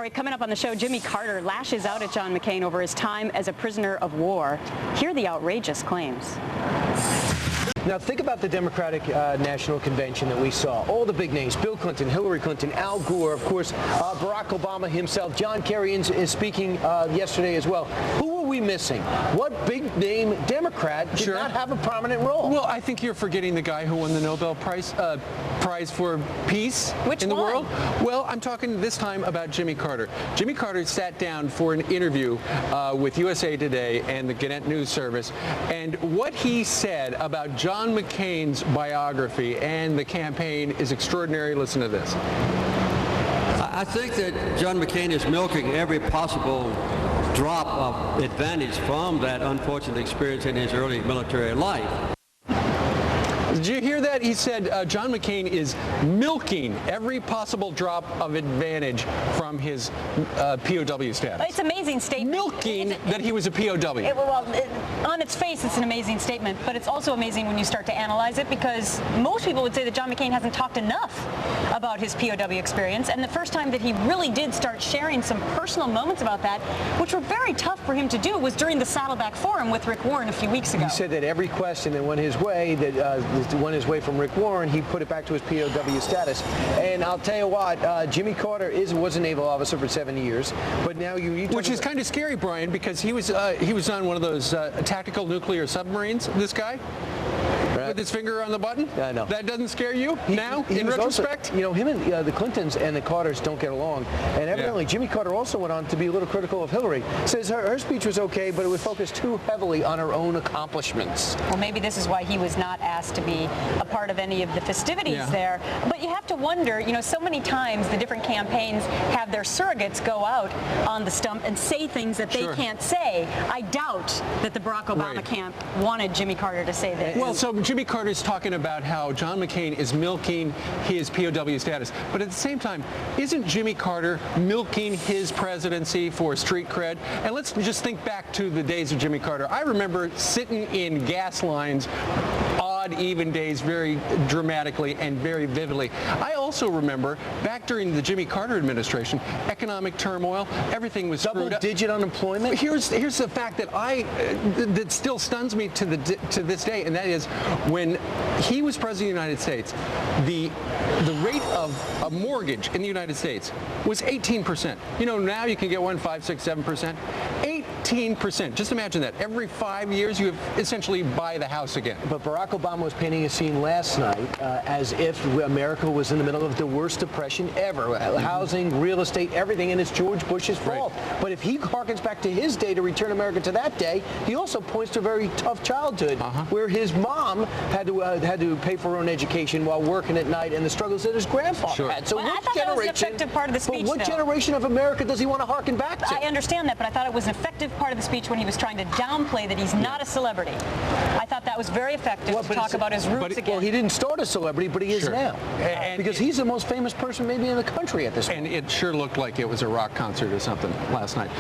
story coming up on the show. Jimmy Carter lashes out at John McCain over his time as a prisoner of war. Hear the outrageous claims. Now, think about the Democratic National Convention that we saw. All the big names: Bill Clinton, Hillary Clinton, Al Gore, of course, Barack Obama himself. John Kerry is speaking yesterday as well. Who are we missing? What big-name Democrat did not have a prominent role? Well, I think you're forgetting the guy who won the Nobel Prize for Peace in the world. Well, I'm talking this time about Jimmy Carter. Jimmy Carter sat down for an interview with USA Today and the Gannett News Service, and what he said about John McCain's biography and the campaign is extraordinary. Listen to this. I think that John McCain is milking every possible drop of advantage from that unfortunate experience in his early military life. Did you hear that? He said John McCain is milking every possible drop of advantage from his POW status. It's an amazing statement. Milking that he was a POW. On its face, it's an amazing statement, but it's also amazing when you start to analyze it, because most people would say that John McCain hasn't talked enough about his POW experience, and the first time that he really did start sharing some personal moments about that, which were very tough for him to do, was during the Saddleback Forum with Rick Warren a few weeks ago. He said that every question that went his way, went his way from Rick Warren, he put it back to his POW status. And I'll tell you what, Jimmy Carter was a naval officer for 7 years, but now which is kind of scary, Brian, because he was on one of those tactical nuclear submarines. This guy. With his finger on the button? I know. That doesn't scare you now, in retrospect? Also, him and the Clintons and the Carters don't get along. And evidently, Jimmy Carter also went on to be a little critical of Hillary. Says her speech was okay, but it would focus too heavily on her own accomplishments. Well, maybe this is why he was not asked to be a part of any of the festivities there. But you have to wonder, so many times the different campaigns have their surrogates go out on the stump and say things that they can't say. I doubt that the Barack Obama camp wanted Jimmy Carter to say this. Well, so Jimmy Carter's talking about how John McCain is milking his POW status. But at the same time, isn't Jimmy Carter milking his presidency for street cred? And let's just think back to the days of Jimmy Carter. I remember sitting in gas lines, odd, even days, very dramatically and very vividly. I also remember back during the Jimmy Carter administration, economic turmoil, everything was screwed up. Double-digit unemployment? Here's the fact that that still stuns me to this day, and that is when he was president of the United States, the rate of a mortgage in the United States was 18%. Now you can get 1, 5, 6, 7%. 18%. Just imagine that. Every 5 years, you essentially buy the house again. But Barack Obama was painting a scene last night as if America was in the middle of the worst depression ever. Housing, real estate, everything, and it's George Bush's fault. But if he harkens back to his day to return America to that day, he also points to a very tough childhood where his mom had to pay for her own education while working at night, and the struggles that his grandfather had. So I thought that was an effective part of the speech. But what generation of America does he want to harken back to? I understand that, but I thought it was an effective part of the speech when he was trying to downplay that he's not a celebrity. I thought that was very effective to talk about his roots again. Well, he didn't start a celebrity, but he is now. Because he's the most famous person maybe in the country at this point. And it sure looked like it was a rock concert or something last night.